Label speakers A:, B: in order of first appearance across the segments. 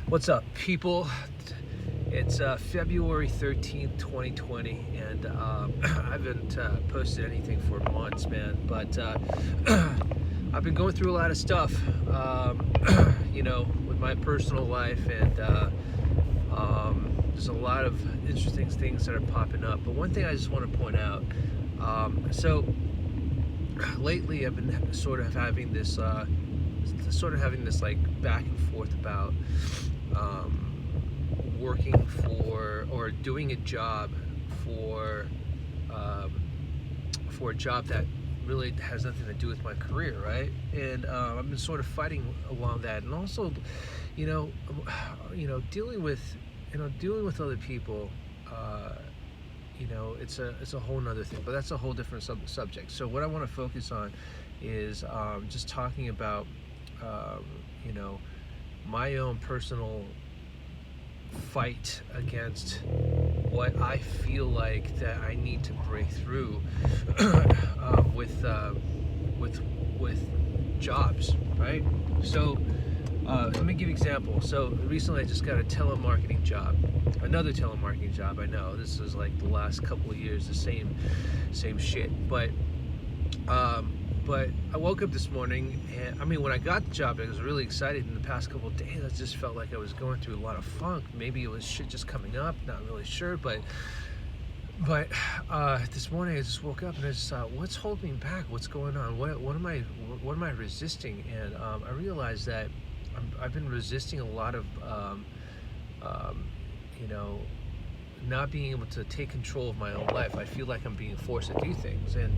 A: What's up, people? It's February 13th, 2020, and I haven't posted anything for months, man. But I've been going through a lot of stuff, with my personal life, and there's a lot of interesting things that are popping up. But one thing I just want to point out, so lately I've been sort of having this like back and forth about working for or doing a job for a job that really has nothing to do with my career, right? And I've been sort of fighting along that, and also, dealing with other people. It's a whole nother thing, but that's a whole different subject. So what I want to focus on is just talking about my own personal fight against what I feel like that I need to break through with jobs, right? So let me give you an example. So recently I just got a telemarketing job, another telemarketing job. I know this is like the last couple of years, the same shit, but I woke up this morning, and when I got the job, I was really excited. In the past couple of days, I just felt like I was going through a lot of funk. Maybe it was shit just coming up, not really sure, but this morning I just woke up and I just thought, what's holding me back? What's going on? What am I resisting? And I realized that I've been resisting a lot of not being able to take control of my own life. I feel like I'm being forced to do things, and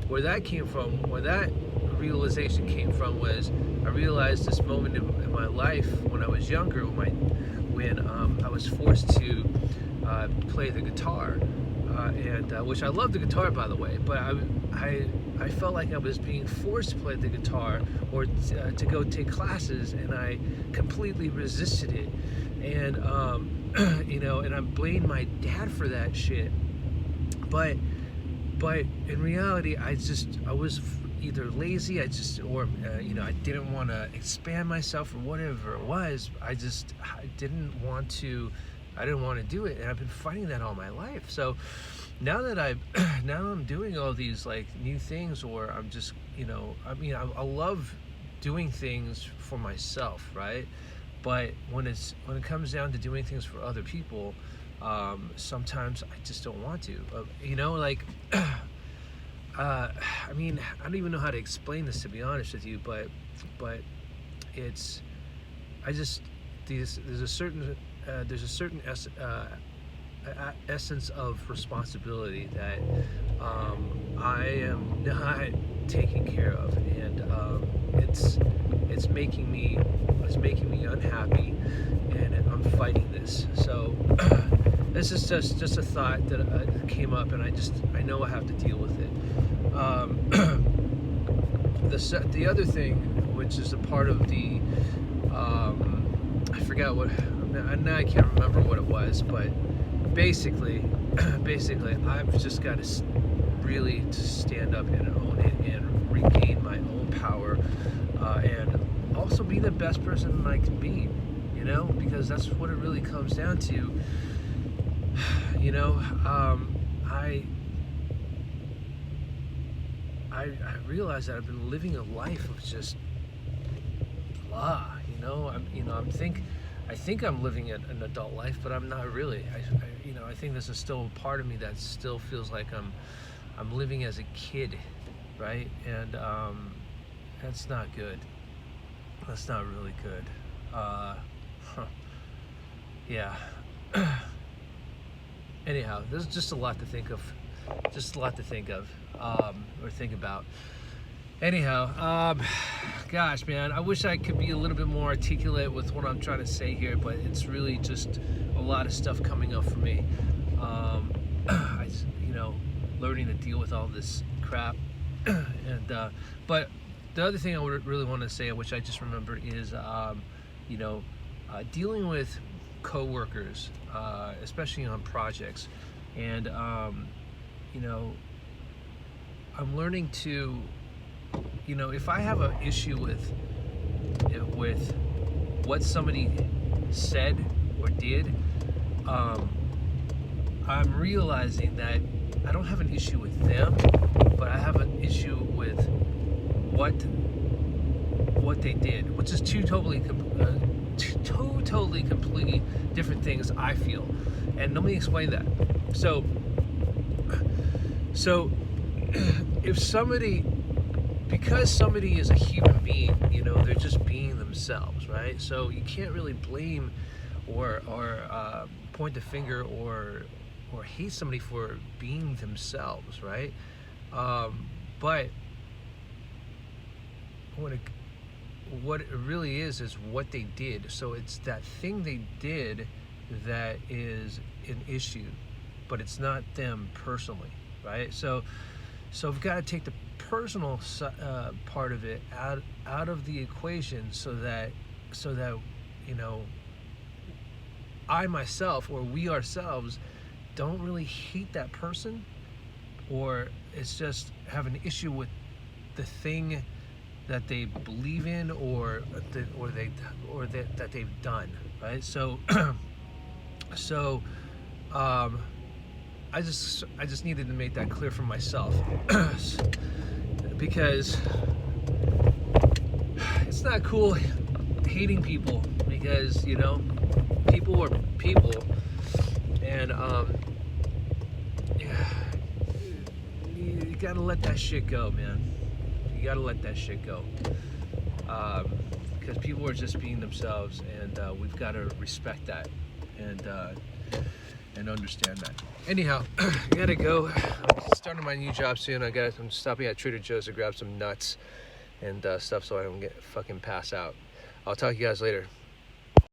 A: where that realization came from was I realized this moment in my life when I was younger, when I was forced to play the guitar, and which I love the guitar, by the way, but I felt like I was being forced to play the guitar or to go take classes, and I completely resisted it. And and I blamed my dad for that shit. But in reality, I was either lazy, I didn't want to expand myself or whatever it was. I didn't want to do it, and I've been fighting that all my life. So now that I'm doing all these like new things, or I'm just I love doing things for myself, right? But when it comes down to doing things for other people, sometimes I just don't want to. I don't even know how to explain this, to be honest with you. But there's a certain essence of responsibility that I am not taking care of, and it's making me unhappy, and I'm fighting this. So this is just a thought that came up, and I know I have to deal with it. The other thing, which is a part of the I forgot what, now I can't remember what it was, but basically I've just got to really stand up and own it and regain my own power, and also be the best person I can be, because that's what it really comes down to. I realize that I've been living a life of just blah. I think I'm living an adult life, but I'm not really. I think there's still a part of me that still feels like I'm living as a kid, right? And that's not good. That's not really good. Yeah. Anyhow, there's just a lot to think of. Or think about. Anyhow, gosh, man, I wish I could be a little bit more articulate with what I'm trying to say here, but it's really just a lot of stuff coming up for me. Learning to deal with all this crap. And but the other thing I would really want to say, which I just remembered, is dealing with coworkers, especially on projects, and I'm learning to, if I have an issue with what somebody said or did, I'm realizing that I don't have an issue with them, but I have an issue with what they did, which is two totally completely different things, I feel. And let me explain that. So if somebody, because somebody is a human being, you know, they're just being themselves, right? So you can't really blame or point the finger or hate somebody for being themselves, right? But what it really is what they did. So it's that thing they did that is an issue, but it's not them personally, right? So we've got to take the personal part of it out of the equation, so that you know, I myself, or we ourselves, don't really hate that person, or it's just have an issue with the thing that they believe in, or that they've done, right? So I just needed to make that clear for myself, because it's not cool hating people, because, you know, people are people, and you gotta let that shit go, man. You gotta let that shit go, because people are just being themselves, and we've got to respect that and understand that. Anyhow, I gotta go. I'm starting my new job soon. I'm stopping at Trader Joe's to grab some nuts and stuff, so I don't get fucking pass out. I'll talk to you guys later.